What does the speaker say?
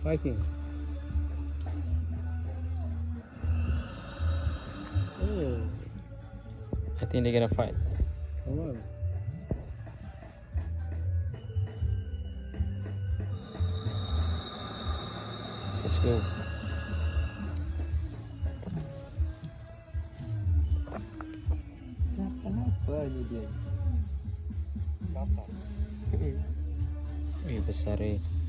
Fighting. Oh, I think they're gonna fight. come on. Let's go. Apa ini dia? Wih besar ya.